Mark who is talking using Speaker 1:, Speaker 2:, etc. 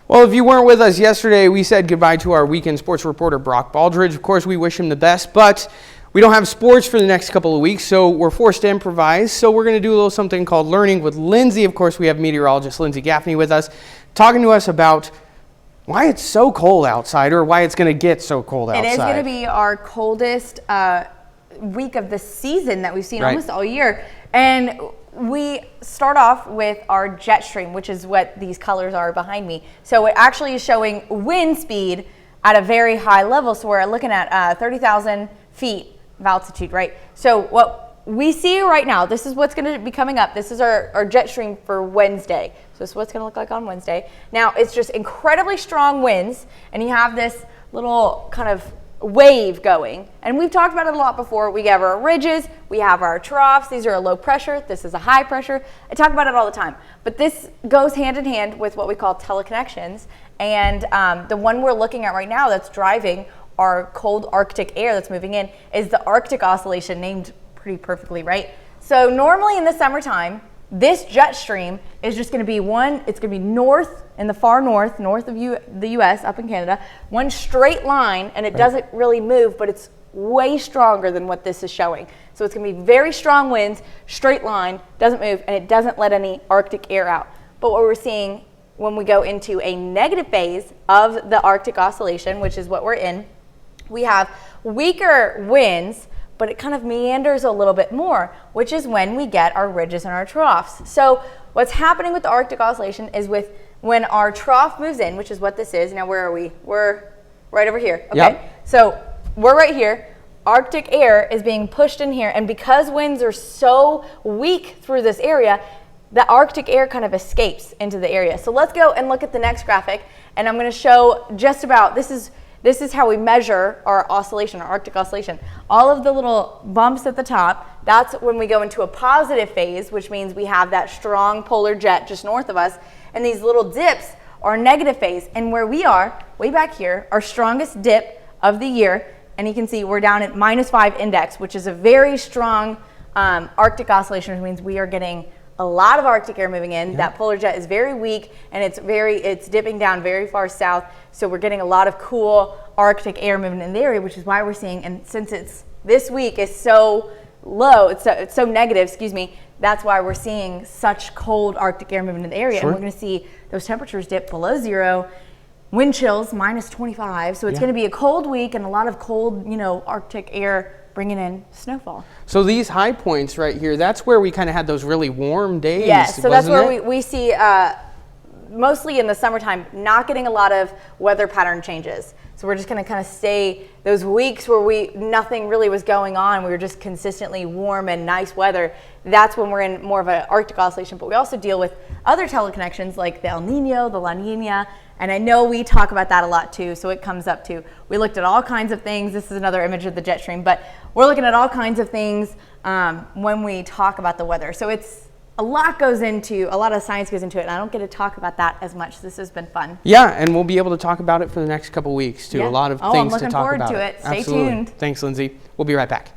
Speaker 1: Well, if you weren't with us yesterday, we said goodbye to our weekend sports reporter, Brock Baldridge. Of course, we wish him the best, but we don't have sports for the next couple of weeks, so we're forced to improvise. So we're going to do a little something called Learning with Lindsey. Of course, we have meteorologist Lindsey Gaffney with us, talking to us about why it's so cold outside, or why it's going to get so cold outside.
Speaker 2: It is going to be our coldest week of the season that we've seen almost all year. And we start off with our jet stream, which is what these colors are behind me. So it actually is showing wind speed at a very high level. So we're looking at 30,000 feet of altitude, right? So what we see right now, this is what's going to be coming up. This is our jet stream for Wednesday. So this is what it's going to look like on Wednesday. Now, it's just incredibly strong winds, and you have this little kind of wave going. And we've talked about it a lot before. We have our ridges, we have our troughs. These are a low pressure. This is a high pressure. I talk about it all the time. But this goes hand in hand with what we call teleconnections. And the one we're looking at right now that's driving our cold Arctic air that's moving in is the Arctic Oscillation, named pretty perfectly, right? So normally in the summertime, this jet stream is just going to be it's going to be north, in the far north of the U.S., up in Canada, one straight line, and it doesn't really move, but it's way stronger than what this is showing. So it's going to be very strong winds, straight line, doesn't move, and it doesn't let any Arctic air out. But what we're seeing when we go into a negative phase of the Arctic Oscillation, which is what we're in, we have weaker winds, but it kind of meanders a little bit more, which is when we get our ridges and our troughs. So what's happening with the Arctic Oscillation is when our trough moves in, which is what this is. Now, where are we? We're right over here. Okay. Yep. So we're right here. Arctic air is being pushed in here, and because winds are so weak through this area, the Arctic air kind of escapes into the area. So let's go and look at the next graphic, and I'm going to show just about, this is how we measure our oscillation, our Arctic Oscillation. All of the little bumps at the top, that's when we go into a positive phase, which means we have that strong polar jet just north of us. And these little dips are negative phase. And where we are, way back here, our strongest dip of the year, and you can see we're down at -5 index, which is a very strong Arctic Oscillation, which means we are getting a lot of Arctic air moving in. That polar jet is very weak, and it's dipping down very far south. So we're getting a lot of cool Arctic air moving in the area, which is why we're seeing, and since this week is so low, it's so negative, excuse me, that's why we're seeing such cold Arctic air moving in the area. Sure. And we're going to see those temperatures dip below zero, wind chills -25. So it's going to be a cold week and a lot of cold, Arctic air bringing in snowfall.
Speaker 1: So these high points right here, that's where we kind of had those really warm days.
Speaker 2: Yes, so that's where we see, mostly in the summertime, not getting a lot of weather pattern changes. So we're just going to kind of stay those weeks where nothing really was going on. We were just consistently warm and nice weather. That's when we're in more of an Arctic Oscillation. But we also deal with other teleconnections like the El Nino, the La Nina. And I know we talk about that a lot too, so it comes up too. We looked at all kinds of things. This is another image of the jet stream, but we're looking at all kinds of things when we talk about the weather. So a lot of science goes into it, and I don't get to talk about that as much. This has been fun.
Speaker 1: Yeah, and we'll be able to talk about it for the next couple weeks too. A lot of things to talk about.
Speaker 2: I'm looking forward to it. Stay tuned.
Speaker 1: Thanks, Lindsey. We'll be right back.